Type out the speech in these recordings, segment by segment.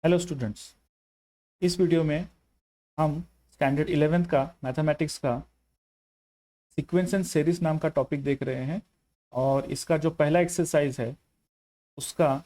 Hello students, इस video में हम स्टैंडर्ड 11th का मैथमेटिक्स का सीक्वेंस एंड सीरीज नाम का टॉपिक देख रहे हैं। और इसका जो पहला एक्सरसाइज है उसका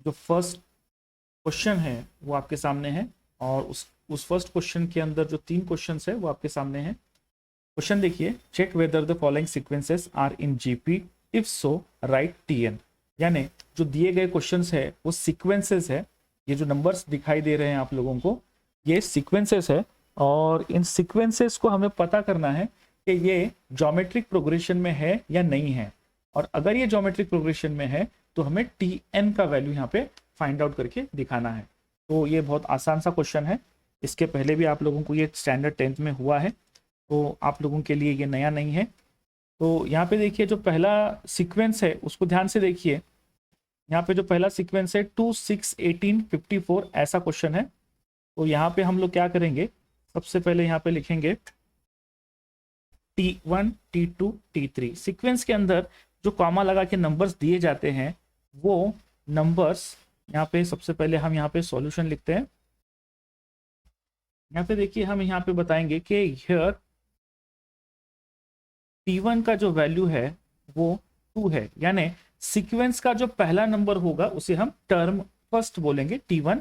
जो फर्स्ट क्वेश्चन है वो आपके सामने है। और उस फर्स्ट क्वेश्चन के अंदर जो 3 क्वेश्चंस है वो आपके सामने हैं। क्वेश्चन देखिए, check whether the following sequences are in GP, if so write TN. यानी जो दिए गए क्वेश्चंस है वो सीक्वेंसेस है। ये जो नंबर्स दिखाई दे रहे हैं आप लोगों को, ये सीक्वेंसेस है। और इन सीक्वेंसेस को हमें पता करना है कि ये ज्योमेट्रिक प्रोग्रेशन में है या नहीं है। और अगर ये ज्योमेट्रिक प्रोग्रेशन में है तो हमें टी एन का वैल्यू यहाँ पे फाइंड आउट करके दिखाना है। तो ये बहुत आसान सा क्वेश्चन है। इसके पहले भी आप लोगों को ये स्टैंडर्ड 10th में हुआ है, तो आप लोगों के लिए ये नया नहीं है। तो यहाँ पे देखिए, जो पहला सीक्वेंस है उसको ध्यान से देखिए। यहाँ पे जो पहला सीक्वेंस है 2, 6, 18, 54 ऐसा क्वेश्चन है। तो यहाँ पे हम लोग क्या करेंगे, सबसे पहले यहाँ पे लिखेंगे T1, T2, T3। सीक्वेंस के अंदर जो कॉमा लगा के नंबर्स दिए जाते हैं वो नंबर्स यहाँ पे सबसे पहले हम यहाँ पे सॉल्यूशन लिखते हैं। यहाँ पे देखिए, हम यहाँ पे बताएंगे कि हियर T1 का जो वैल्यू है वो 2 है। यानी सीक्वेंस का जो पहला नंबर होगा उसे हम टर्म फर्स्ट बोलेंगे T1।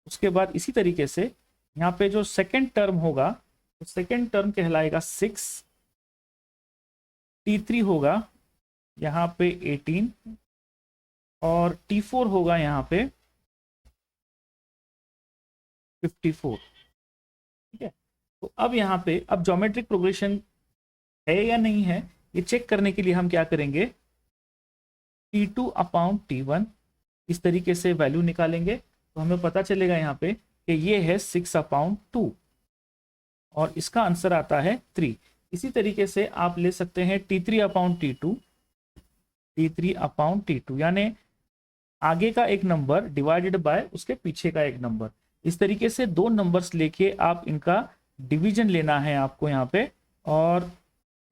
उसके बाद इसी तरीके से यहाँ पे जो सेकंड टर्म होगा तो सेकंड टर्म कहलाएगा 6। T3 होगा यहाँ पे 18 और T4 होगा यहाँ पे 54। ठीक है, तो अब यहाँ पे अब ज्योमेट्रिक प्रोग्रेशन है या नहीं है ये चेक करने के लिए हम क्या करेंगे, T2 अपॉन T1 इस तरीके से वैल्यू निकालेंगे। तो हमें पता चलेगा यहाँ पे कि ये है 6 अपॉन 2 और इसका आंसर आता है 3। इसी तरीके से आप ले सकते हैं T3 upon T2, T3 upon T2 यानी आगे का एक नंबर डिवाइडेड बाय उसके पीछे का एक नंबर। इस तरीके से 2 नंबर्स लेके आप इनका डिवीजन लेना है आपको यहाँ पे। और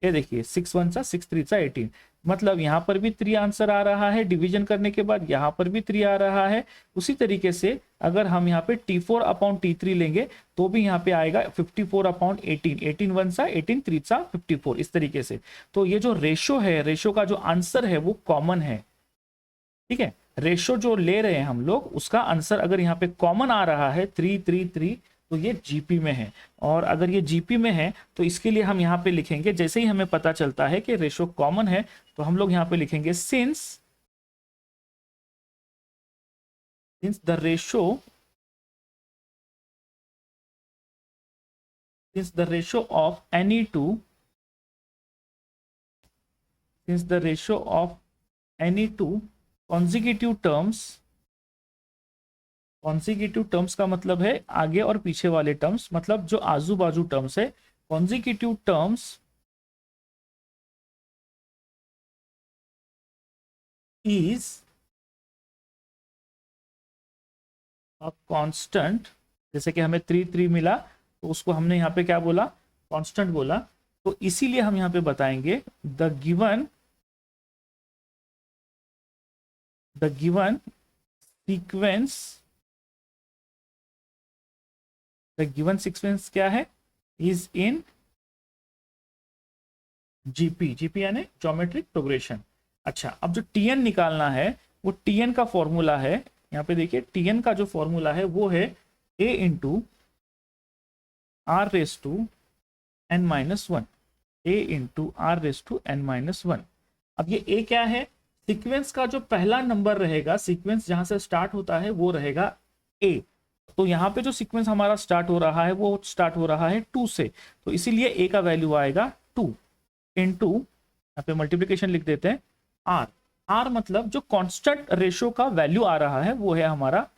ये देखिए 6 1 सा 6 3 सा 18, मतलब यहाँ पर भी 3 आंसर आ रहा है डिवीजन करने के बाद, यहाँ पर भी 3 आ रहा है। उसी तरीके से अगर हम यहाँ पे T4 अपॉन T3 लेंगे तो भी यहाँ पे आएगा 54 अपॉन 18, 18 1 सा 18 3 सा 54 इस तरीके से। तो ये जो रेशो है, रेशो का जो आंसर है वो कॉमन है। ठीक है, रेशो जो ले रहे हैं हम लोग उसका आंसर अगर यहाँ पे कॉमन आ रहा है 3 3 3 तो ये जीपी में है। और अगर ये जीपी में है तो इसके लिए हम यहाँ पे लिखेंगे, जैसे ही हमें पता चलता है कि रेशो कॉमन है तो हम लोग यहाँ पे लिखेंगे since the ratio of any two consecutive terms. Consecutive terms का मतलब है आगे और पीछे वाले टर्म्स, मतलब जो आजू बाजू टर्म्स है। Consecutive terms is a constant. जैसे कि हमें 3 3 मिला तो उसको हमने यहाँ पे क्या बोला, कांस्टेंट बोला। तो इसीलिए हम यहाँ पे बताएंगे द गिवन सीक्वेंस क्या है, इज इन जीपी। जीपी यानी ज्योमेट्रिक प्रोग्रेशन। अच्छा, अब जो टीएन निकालना है वो टीएन का फॉर्मूला है। यहाँ पे देखिए टीएन का जो फॉर्मूला है वो है a into R raise to N minus one, A into R raise to N minus one. अब ये a क्या है, सीक्वेंस का जो पहला नंबर रहेगा, सीक्वेंस जहां से स्टार्ट होता है वो रहेगा a। तो यहाँ पे जो सीक्वेंस हमारा स्टार्ट हो रहा है वो स्टार्ट हो रहा है 2 से, तो इसीलिए a का वैल्यू आएगा 2 इंटू, यहाँ पे मल्टीप्लीकेशन लिख देते हैं आर। आर मतलब जो कांस्टेंट रेशो का वैल्यू आ रहा है वो है हमारा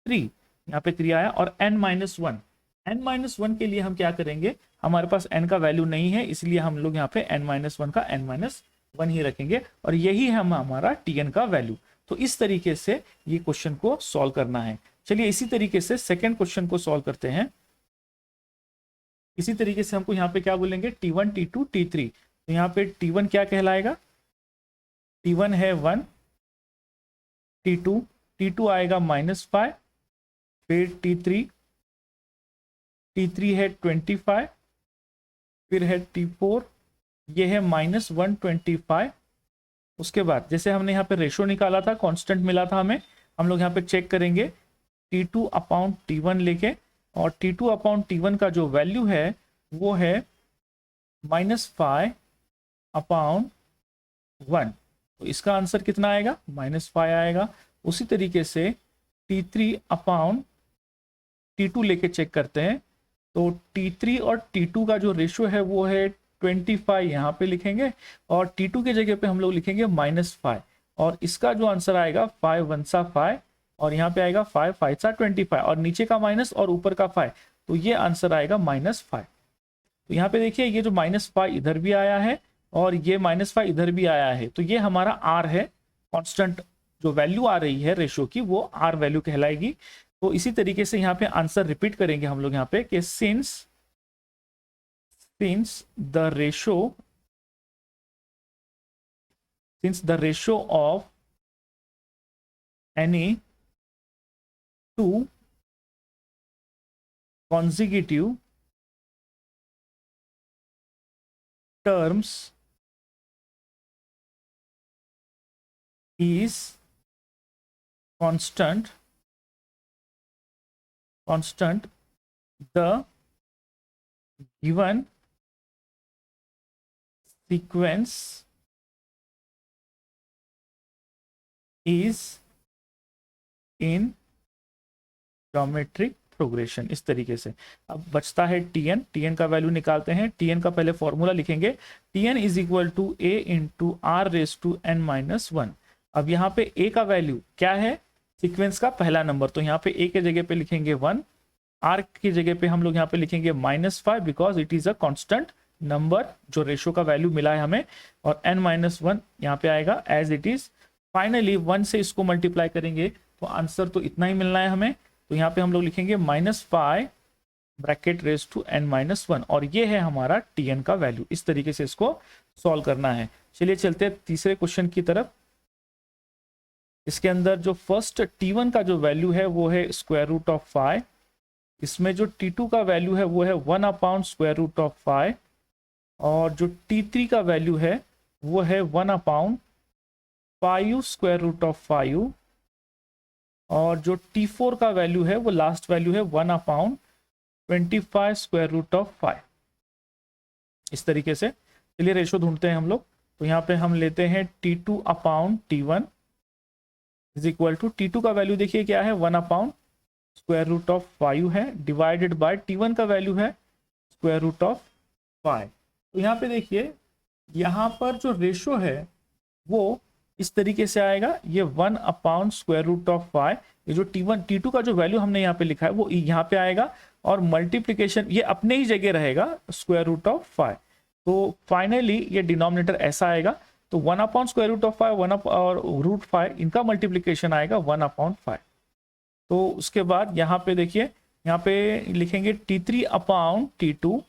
3, यहाँ पे 3 आया। और n minus one, n minus one के लिए हम क्या करेंगे, हमारे पास n का वैल्यू नहीं है इसलिए हम लोग यहाँ पे n माइनस वन का n माइनस वन ही रखेंगे और यही है हमारा tn का वैल्यू। तो इस तरीके से ये क्वेश्चन को सॉल्व करना है। चलिए इसी तरीके से सेकेंड क्वेश्चन को सॉल्व करते हैं। इसी तरीके से हमको यहाँ पे क्या बोलेंगे, T1 T2 T3। तो यहाँ पे T1 क्या कहलाएगा, T1 है 1, T2 आएगा -5, फिर T3 है 25, फिर है T4, ये है -125। उसके बाद जैसे हमने यहाँ पे रेशो निकाला था, कांस्टेंट मिला था हमें, हम लोग यहाँ पे चेक करेंगे T2 अपॉन T1 लेके, और T2 अपॉन T1 का जो वैल्यू है वो है -5 अपॉन 1। तो इसका आंसर कितना आएगा? -5 आएगा। उसी तरीके से T3 अपॉन T2 लेके चेक करते हैं, तो T3 और T2 का जो रेशियो है वो है 25, यहाँ पे लिखेंगे, और T2 की जगह पे हम लोग लिखेंगे -5, और इसका जो आंसर आएगा 5 1 सा 5, और यहाँ पे आएगा 5 5 सा 25, और नीचे का माइनस और ऊपर का 5, तो ये आंसर आएगा -5। तो यहाँ पे देखिए ये जो -5 इधर भी आया है और ये -5 इधर भी आया है, तो ये हमारा R है, कांस्टेंट जो वैल्यू आ रही है रेशियो की वो R वैल्यू कहलाएगी। तो इसी तरीके से यहाँ पे आंसर रिपीट करेंगे हम लोग यहाँ पे कि since the ratio of any two consecutive terms is constant, the given sequence is in geometric progression. इस तरीके से अब बचता है टीएन का वैल्यू निकालते हैं। टीएन का पहले फॉर्मूला लिखेंगे, TN is equal to A into R raise to N minus 1। अब यहाँ पे ए का वैल्यू क्या है? सीक्वेंस का पहला नंबर, तो यहाँ पे ए के जगह पे लिखेंगे 1, आर की जगह पे हम लोग यहाँ पे लिखेंगे -5 because it is a constant number जो रेशो का वैल्यू मिला है हमें, और n-1 यहाँ पे आएगा एज इट इज। फाइनली 1 से इसको मल्टीप्लाई करेंगे तो आंसर तो इतना ही मिलना है हमें, तो यहाँ पे हम लोग लिखेंगे -5 ब्रैकेट रेस टू n-1, और ये है हमारा tn का वैल्यू। इस तरीके से इसको सॉल्व करना है। चलिए चलते हैं तीसरे क्वेश्चन की तरफ। इसके अंदर जो फर्स्ट t1 का जो वैल्यू है वो है √5, इसमें जो t2 का वैल्यू है वो है 1/√5, और जो t3 का वैल्यू है वो है 1/5√5, और जो T4 का वैल्यू है वो लास्ट वैल्यू है 1/25√5। इस तरीके से चलिए रेशो ढूंढते हैं हम लोग। तो यहाँ पे हम लेते हैं T2/T1 is equal to, T2 का वैल्यू देखिए क्या है 1/√5 है, डिवाइडेड बाय T1 का वैल्यू है √5। तो यहाँ पे देखिए यहाँ पर जो रेशो है वो इस तरीके से आएगा, ये 1/√5, ये जो T2 का जो वैल्यू हमने यहाँ पे लिखा है वो यहाँ पे आएगा, और मल्टीप्लीकेशन ये अपने ही जगह रहेगा √5। तो फाइनली ये डिनोमिनेटर ऐसा आएगा, तो 1/√5 और √5 इनका मल्टीप्लीकेशन आएगा 1/5। तो उसके बाद यहाँ पे देखिए यहाँ पे लिखेंगे T3/T2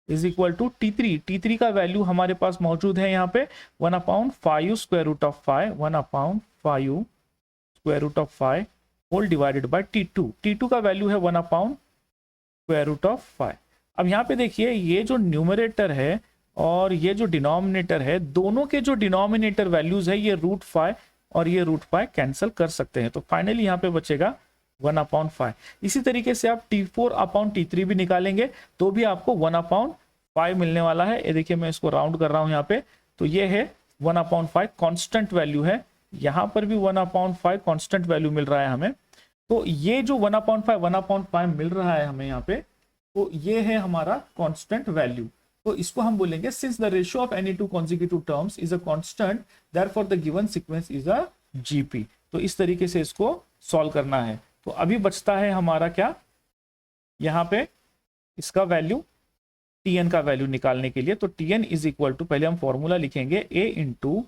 is equal to T3 का वैल्यू हमारे पास मौजूद है यहाँ पे 1/5 1/5 होल डिवाइडेड बाय T2 का वैल्यू है 1/5। अब यहाँ पे देखिए ये जो न्यूमरेटर है और ये जो डिनोमिनेटर है, दोनों के जो डिनोमिनेटर वैल्यूज है ये √5 और ये √5 कैंसिल कर सकते हैं, तो फाइनली यहाँ पे बचेगा 1/5। इसी तरीके से आप T4/T3 भी निकालेंगे तो भी आपको 1/5 मिलने वाला है। ये देखिए मैं इसको राउंड कर रहा हूं यहाँ पे, तो ये है 1/5 कांस्टेंट वैल्यू है, यहाँ पर भी 1/5 कांस्टेंट वैल्यू मिल रहा है हमें। तो ये जो 1/5 मिल रहा है हमें यहाँ पे, तो ये है हमारा कांस्टेंट वैल्यू। तो इसको हम बोलेंगे since the ratio of any two consecutive terms is a constant therefore the given sequence is a GP. तो इस तरीके से इसको सॉल्व करना है। तो अभी बचता है हमारा क्या, यहाँ पे इसका वैल्यू Tn का वैल्यू निकालने के लिए। तो Tn इज इक्वल टू, पहले हम फॉर्मूला लिखेंगे A इंटू,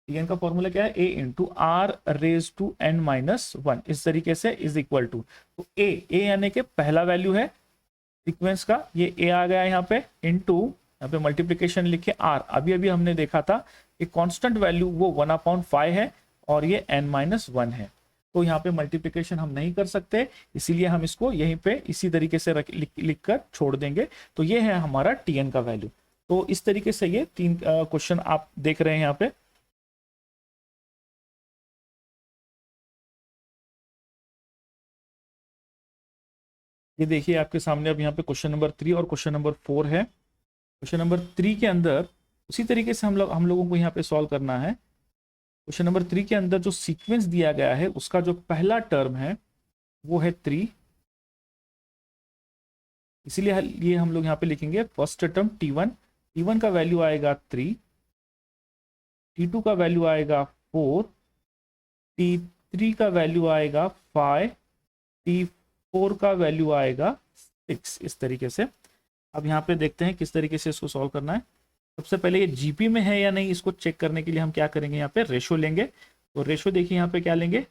Tn का फॉर्मूला क्या है A into R raise to n-1, इस तरीके से इज इक्वल टू, तो A यानी कि पहला वैल्यू है सीक्वेंस का, ये A आ गया यहाँ पे, इंटू यहाँ पे मल्टीप्लीकेशन लिखे R, अभी अभी हमने देखा था एक कांस्टेंट वैल्यू वो 1/5 है और ये n-1 है। तो यहाँ पे मल्टीप्लिकेशन हम नहीं कर सकते, इसीलिए हम इसको यहीं पे इसी तरीके से लिख कर छोड़ देंगे। तो ये है हमारा tn का वैल्यू। तो इस तरीके से ये 3 क्वेश्चन आप देख रहे हैं यहाँ पे। ये देखिए आपके सामने अब यहाँ पे क्वेश्चन नंबर 3 और क्वेश्चन नंबर 4 है। क्वेश्चन नंबर 3 के अंदर उसी तरीके से हम लोगों को यहाँ पे सॉल्व करना है। क्वेश्चन नंबर 3 के अंदर जो सीक्वेंस दिया गया है उसका जो पहला टर्म है वो है 3, इसीलिए ये हम लोग यहाँ पे लिखेंगे फर्स्ट टर्म t1 का वैल्यू आएगा 3, t2 का वैल्यू आएगा 4, t3 का वैल्यू आएगा 5, t4 का वैल्यू आएगा 6। इस तरीके से अब यहाँ पे देखते हैं किस तरीके से इसको सॉल्व करना है। सबसे पहले ये जीपी में है या नहीं इसको चेक करने के लिए हम क्या करेंगे, यहाँ पे रेशो लेंगे। तो रेशो देखिए यहाँ पे क्या लेंगे,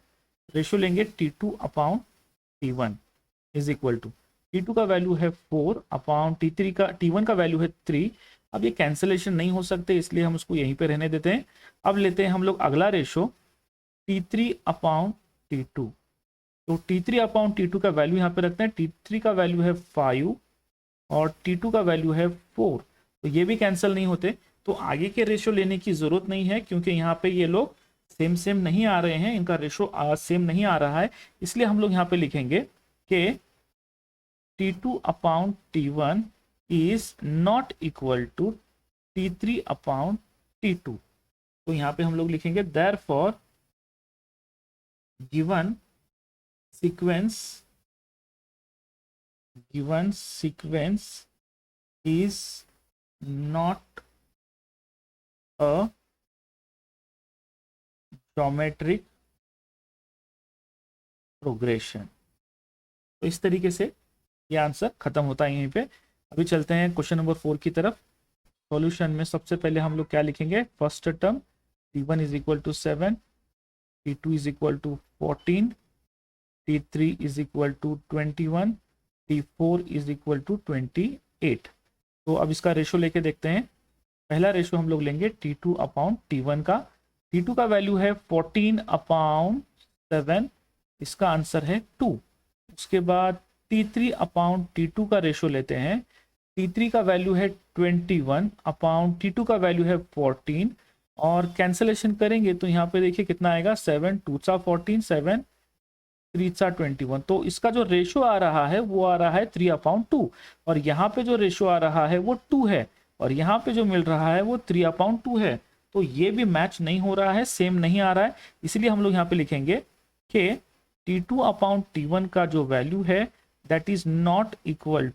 रेशो लेंगे t2 upon t1 is equal to t2 का वैल्यू है 4 अपॉन t1 का वैल्यू है 3। अब ये कैंसिलेशन नहीं हो सकते, इसलिए हम उसको यहीं पे रहने देते हैं। अब लेते हैं हम लोग अगला रेशो t3 अपॉन t2। तो t3 अपॉन t2 का वैल्यू यहाँ पे रखते हैं। t3 का वैल्यू है 5 और t2 का वैल्यू है 4, तो ये भी कैंसिल नहीं होते। तो आगे के रेशो लेने की जरूरत नहीं है, क्योंकि यहाँ पे ये लोग सेम सेम नहीं आ रहे हैं, इनका रेशो सेम नहीं आ रहा है। इसलिए हम लोग यहाँ पे लिखेंगे कि t2 upon t1 is not equal to t3 upon t2। तो यहाँ पे हम लोग लिखेंगे therefore given sequence is not a geometric progression। तो इस तरीके से ये आंसर खत्म होता है यहीं पे। अभी चलते हैं क्वेश्चन नंबर 4 की तरफ। सॉल्यूशन में सबसे पहले हम लोग क्या लिखेंगे, first term t1 is equal to 7, t2 is equal to 14, t3 is equal to 21, t4 is equal to 28। तो अब इसका रेशो लेके देखते हैं। पहला रेशो हम लोग लेंगे t2 अपॉन t1 का। t2 का वैल्यू है 14 अपॉन 7, इसका आंसर है 2। उसके बाद t3 अपॉन t2 का रेशो लेते हैं। t3 का वैल्यू है 21 अपॉन t2 का वैल्यू है 14, और कैंसिलेशन करेंगे तो यहाँ पे देखिए कितना आएगा, 7 2 14, 7 3 21। तो इसका जो रेशो आ रहा है वो आ रहा है 3 अपॉन 2, और यहाँ पे जो रेशो आ रहा है वो 2 है, और यहाँ पे जो मिल रहा है वो 3 अपॉन 2 है। तो ये भी मैच नहीं हो रहा है, सेम नहीं आ रहा है। इसलिए हम लोग यहाँ पे लिखेंगे कि t2 अपॉन t1 का जो वैल्यू है that is not equal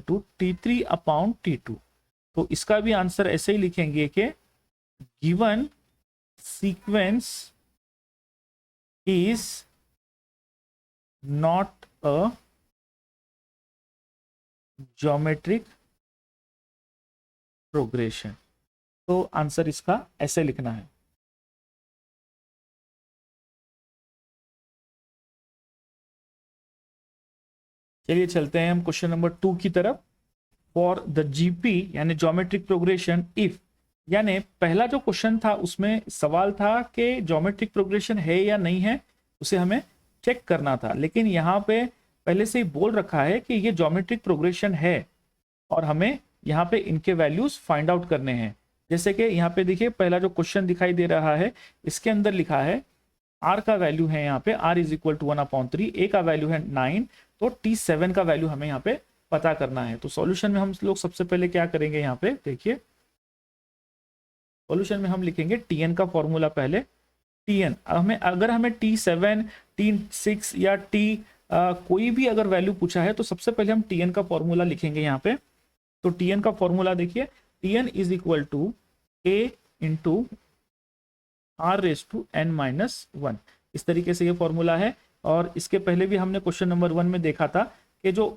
to t3 upon t2। तो इसका भी आंसर ऐसे ही लिखेंगे कि given sequence is not a geometric progression। तो आंसर इसका ऐसे लिखना है। चलिए चलते हैं हम क्वेश्चन नंबर 2 की तरफ। फॉर द जीपी यानी ज्योमेट्रिक प्रोग्रेशन इफ, यानी पहला जो क्वेश्चन था उसमें सवाल था कि ज्योमेट्रिक प्रोग्रेशन है या नहीं है, उसे हमें चेक करना था। लेकिन यहाँ पे पहले से ही बोल रखा है कि ये ज्योमेट्रिक प्रोग्रेशन है और हमें यहाँ पे इनके वैल्यूज फाइंड आउट करने हैं। जैसे कि यहाँ पे देखिए पहला जो क्वेश्चन दिखाई दे रहा है इसके अंदर लिखा है r का वैल्यू है यहाँ पे r is equal to 1/3, a का वैल्यू है 9, तो t7 का वैल्यू हमें यहाँ पे पता करना है। तो सॉल्यूशन में हम लोग सबसे पहले क्या करेंगे, यहाँ पे देखिए सॉल्यूशन में हम लिखेंगे tn का फॉर्मूला पहले। tn अगर हमें t7 t6 या कोई भी अगर वैल्यू पूछा है तो सबसे पहले हम tn का फॉर्मूला लिखेंगे यहाँ पे। तो tn का फॉर्मूला देखिए, tn is equal to a into r⁻n-1। इस तरीके से ये फॉर्मूला है। और इसके पहले भी हमने क्वेश्चन नंबर 1 में देखा था कि जो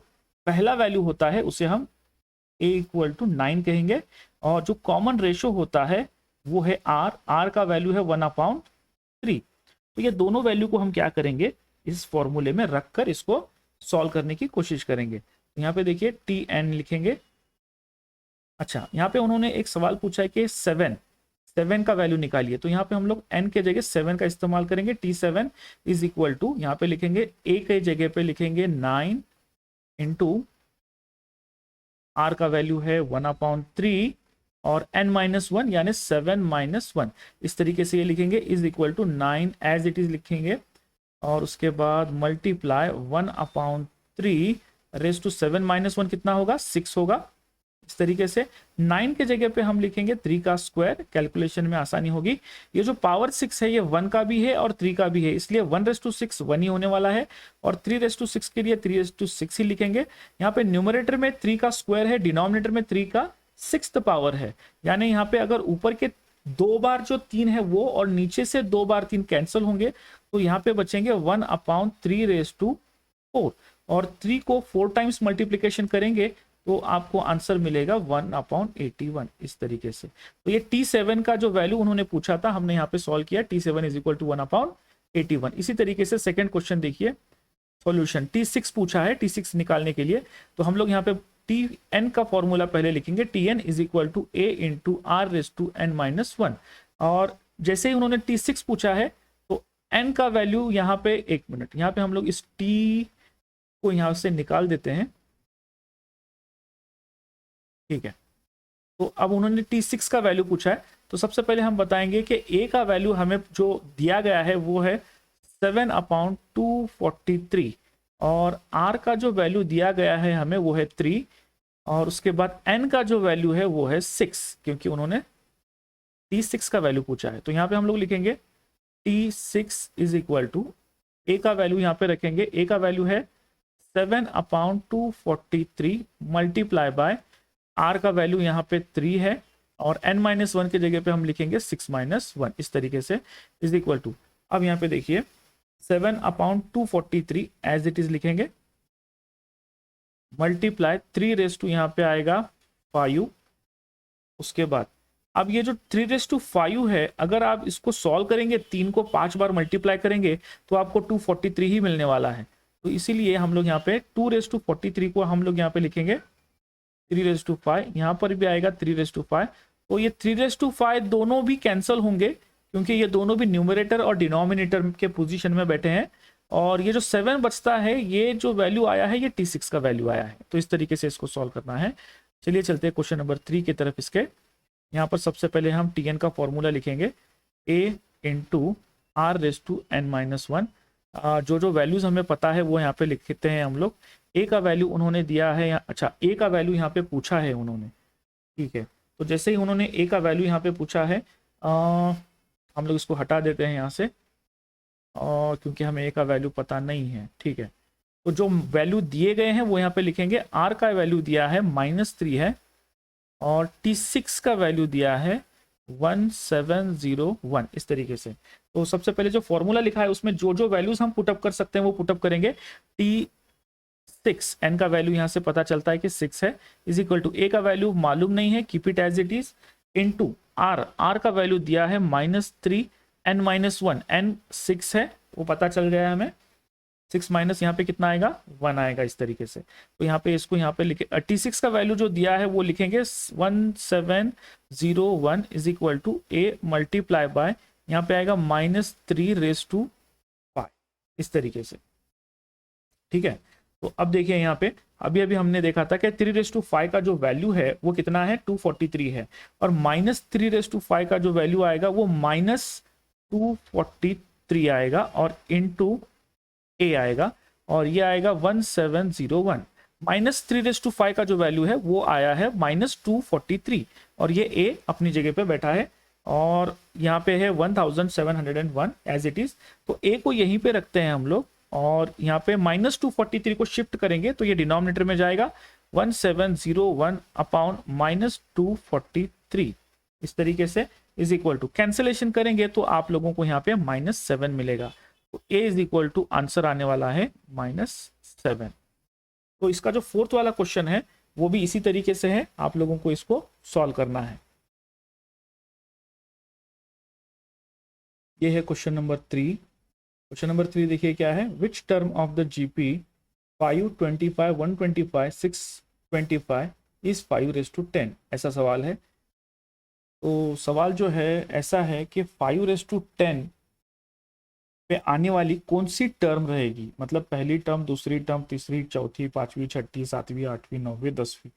पहला वैल्यू होता है उसे हम a इक्वल टू 9 कहेंगे, और जो कॉमन रेशो होता है वो है r का वैल्यू है 1/3। तो ये दोनों वैल्यू को हम क्या करेंगे, इस फॉर्मूले में रखकर इसको सॉल्व करने की कोशिश करेंगे। यहाँ पे देखिए tn लिखेंगे। अच्छा, यहाँ पे उन्होंने एक सवाल पूछा है कि 7 का वैल्यू निकालिए। तो यहाँ पे हम लोग n के जगह 7 का इस्तेमाल करेंगे। T7 इज इक्वल टू, यहाँ पे लिखेंगे a के जगह पे लिखेंगे 9 इंटू r का वैल्यू है 1/3 और n-1 यानी 7-1, इस तरीके से ये लिखेंगे, is equal to 9 as it is लिखेंगे और उसके बाद मल्टीप्लाई 1/3 रेज टू 7-1 कितना होगा, 6 होगा। इस तरीके से 9 के जगह पे हम लिखेंगे 3 का स्क्वायर, कैलकुलेशन में आसानी होगी। ये जो पावर 6 है ये 1 का भी है और 3 का भी है, इसलिए 1/6 1 ही होने वाला है और 3/6 के लिए 3/6 ही लिखेंगे। यहाँ पे न्यूमरेटर में 3 का स्क्वायर है, डिनोमिनेटर में 3 का 6th पावर है, यानी यहाँ पे अगर ऊपर के 2 बार जो 3 है वो और नीचे से 2 बार 3 कैंसिल होंगे तो यहाँ पे बचेंगे 1/3 और 3 को 4 टाइम्स मल्टीप्लीकेशन करेंगे तो आपको आंसर मिलेगा 1/81 इस तरीके से। तो ये T7 का जो वैल्यू उन्होंने पूछा था हमने यहाँ पे सॉल्व किया, T7 इज इक्वल टू 1/81। इसी तरीके से सेकंड क्वेश्चन देखिए, सॉल्यूशन T6 पूछा है। T6 निकालने के लिए तो हम लोग यहाँ पे Tn का फॉर्मूला पहले लिखेंगे, Tn is equal to a into r raise to n-1। और जैसे ही उन्होंने T6 पूछा है तो n का वैल्यू यहाँ पे, एक मिनट, यहाँ पे हम लोग इस T को यहाँ से निकाल देते हैं, ठीक है। तो अब उन्होंने T6 का वैल्यू पूछा है तो सबसे पहले हम बताएंगे कि a का वैल्यू हमें जो दिया गया है वो है 7/243 और r का जो वैल्यू दिया गया है हमें वो है 3 और उसके बाद n का जो वैल्यू है वो है 6, क्योंकि उन्होंने T6 का वैल्यू पूछा है। तो यहाँ पे हम लोग लिखेंगे T6 is equal to, a का वैल्यू यहाँ पे रखेंगे, a का वैल्यू है 7/243 मल्टीप्लाई बाय r का वैल्यू यहाँ पे 3 है और n-1 के जगह पे हम लिखेंगे 6-1, इस तरीके से इज इक्वल टू। अब यहाँ पे देखिए 7/243 एज इट इज लिखेंगे, मल्टीप्लाई 3 रेज टू यहाँ पे आएगा 5। उसके बाद अब ये जो 3/5 है, अगर आप इसको सॉल्व करेंगे, 3 को 5 बार मल्टीप्लाई करेंगे तो आपको 243 ही मिलने वाला है। तो इसीलिए हम लोग यहाँ पे 2/43 को हम लोग यहाँ पे लिखेंगे 3/5, यहाँ पर भी आएगा 3/5। तो ये 3/5 दोनों भी कैंसिल होंगे क्योंकि ये दोनों भी न्यूमरेटर और डिनोमिनेटर के पोजीशन में बैठे हैं और ये जो 7 बचता है, ये जो वैल्यू आया है ये T6 का वैल्यू आया है। तो इस तरीके से इसको सॉल्व करना है। चलिए चलते हैं क्वेश्चन नंबर 3 की तरफ। इसके यहाँ पर सबसे पहले हम Tn का फॉर्मूला लिखेंगे, a into r raise to n-1। जो वैल्यूज हमें पता है वो यहाँ पे लिखते हैं हम लोग। a का वैल्यू उन्होंने दिया है, अच्छा a का वैल्यू यहाँ पे पूछा है उन्होंने, ठीक है। तो जैसे ही उन्होंने a का वैल्यू यहाँ पे पूछा है, हम लोग इसको हटा देते हैं यहाँ से और क्योंकि हमें a का वैल्यू पता नहीं है, ठीक है। तो जो वैल्यू दिए गए हैं वो यहाँ पे लिखेंगे। r का वैल्यू दिया है -3 है और T6 का वैल्यू दिया है 1701, इस तरीके से। तो सबसे पहले जो फॉर्मूला लिखा है उसमें जो जो वैल्यूज हम पुटअप कर सकते हैं वो पुटअप करेंगे। T6 n का वैल्यू यहाँ से पता चलता है कि 6 है, इज इक्वल टू a का वैल्यू मालूम नहीं है, keep it as it is, into r का वैल्यू दिया है -3 n-1, n 6 है वो पता चल गया है हमें, 6 माइनस यहाँ पे कितना आएगा, 1 आएगा, इस तरीके से। तो यहाँ पे इसको यहाँ पे लिखे, T6 का वैल्यू जो दिया है वो लिखेंगे 1701 is equal to a multiply by, यहाँ पे आएगा -3/5, इस तरीके से, ठीक है। तो अब देखिए यहाँ पे अभी अभी हमने देखा था कि 3/5 का जो वैल्यू है वो कितना है, 243 है और -3/5 का जो वैल्यू आएगा वो -243 आएगा और इनटू a आएगा और ये आएगा 1701। -3/5 का जो वैल्यू है वो आया है -243 और ये a अपनी जगह पे बैठा है और यहाँ पे है 1701 एज इट इज। तो a को यहीं पे रखते हैं हम लोग और यहाँ पे -243 को शिफ्ट करेंगे तो ये डिनोमिनेटर में जाएगा 1701 अपॉन -243, इस तरीके से इज इक्वल टू, कैंसिलेशन करेंगे तो आप लोगों को यहाँ पे -7 मिलेगा। तो a is equal to answer आने वाला है -7। तो इसका जो 4th वाला क्वेश्चन है वो भी इसी तरीके से है, आप लोगों को इसको सॉल्व करना है। ये है क्वेश्चन नंबर 3। क्वेश्चन नंबर 3 देखिए क्या है, which term of the GP 5, 25, 125, 625 is 5/10, ऐसा सवाल है। तो सवाल जो है ऐसा है कि 5/10 पे आने वाली कौन सी टर्म रहेगी, मतलब पहली टर्म, दूसरी टर्म, तीसरी, चौथी, पांचवी, छठी, सातवीं, आठवीं, नौवीं, 10वीं,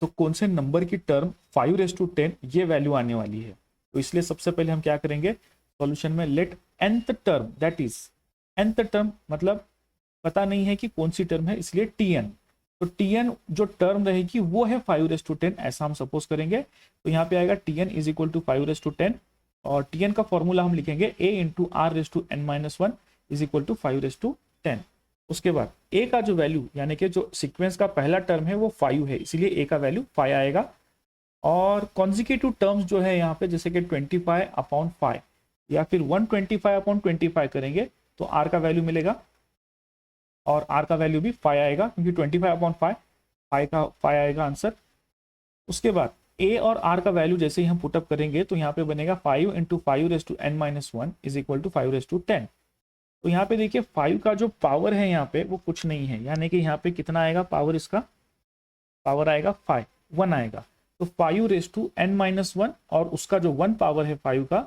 तो कौन से नंबर की टर्म 5/10 ये वैल्यू आने वाली है। तो इसलिए सबसे पहले हम क्या करेंगे सॉल्यूशन में, let nth term, that is nth term मतलब पता नहीं है कि कौन सी टर्म है, इसलिए tn। तो tn जो टर्म रहेगी वो है 5/10, ऐसा हम सपोज करेंगे। तो यहाँ पे आएगा tn इज इक्वल टू 5/10, और tn का फॉर्मूला हम लिखेंगे a into r⁻n-1 is equal to 5/10। उसके बाद a का जो वैल्यू यानी कि जो सीक्वेंस का पहला टर्म है वो 5 है, इसलिए a का वैल्यू 5 आएगा। और कॉन्जिक्यूटिव टर्म्स जो है यहाँ पे जैसे कि 25/5 या फिर 125/25 करेंगे तो r का वैल्यू मिलेगा, और r का वैल्यू भी 5 आएगा क्योंकि 25/5 5 आएगा आंसर। उसके बाद a और r का वैल्यू जैसे ही हम पुटअप करेंगे तो यहाँ पे बनेगा 5 into 5/n-1 is equal to 5/10। तो यहाँ पे देखिए 5 का जो पावर है यहाँ पे वो कुछ नहीं है, यानी कि यहाँ पे कितना आएगा पावर, इसका पावर आएगा 1 आएगा। तो 5/n-1 और उसका जो 1 पावर है 5 का,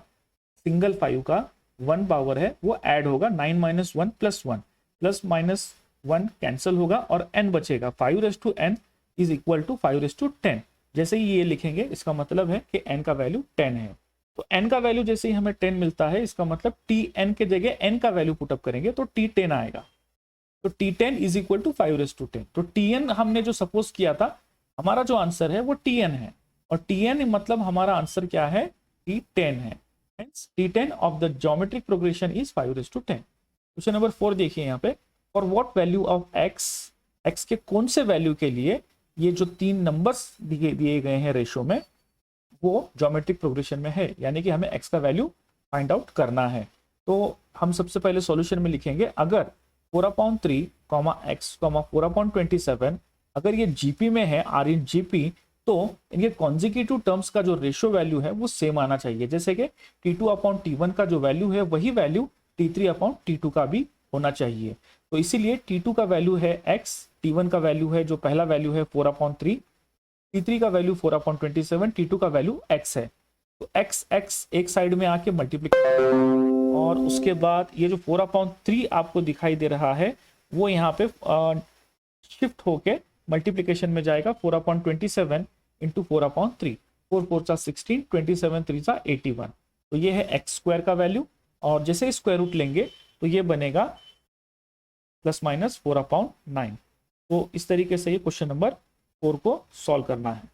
सिंगल 5 का 1 पावर है वो ऐड होगा, 9 - 1 + 1 प्लस माइनस 1 कैंसिल होगा और n बचेगा। 5/n is equal to 5/10। जैसे ही ये लिखेंगे इसका मतलब है कि n का वैल्यू 10 है। तो n का वैल्यू जैसे ही हमें 10 मिलता है, इसका मतलब tn के जगह n का वैल्यू पुटअप करेंगे तो t10 आएगा। तो t10 इज इक्वल टू 5/10। तो tn हमने जो सपोज किया था, हमारा जो आंसर है वो tn है, और tn मतलब हमारा आंसर क्या है, t10 है। Hence t10 of the geometric progression is 5/10। Question number 4 देखिए यहाँ पे, for what value of x के कौन से वैल्यू के लिए ये जो 3 नंबर्स दिए गए हैं रेशो में वो ज्योमेट्रिक प्रोग्रेशन में है, यानी कि हमें x का वैल्यू फाइंड आउट करना है। तो हम सबसे पहले सॉल्यूशन में लिखेंगे, अगर 4/3, x, 4/27 अगर ये जीपी में है, आर इन जीपी, तो इनके कॉन्जिक्यूटिव टर्म्स का जो रेशियो वैल्यू है वो सेम आना चाहिए। जैसे कि t2/t1 का जो वैल्यू है वही वैल्यू t3/t2 का भी होना चाहिए। तो इसीलिए t2 का वैल्यू है x, t1 का वैल्यू है जो पहला वैल्यू है 4/3, t3 का वैल्यू 4/27, t2 का वैल्यू x है। तो x एक साइड में आके मल्टीप्लीकेशन, और उसके बाद ये जो 4/3 आपको दिखाई दे रहा है वो यहाँ पे शिफ्ट होके मल्टीप्लीकेशन में जाएगा 4/27 इंटू 4/3, 4 4 16, 27 3 81। तो ये है x² का वैल्यू, और जैसे स्क्वायर रूट लेंगे तो ये बनेगा ±4/9। तो इस तरीके से ये क्वेश्चन नंबर 4 को सॉल्व करना है।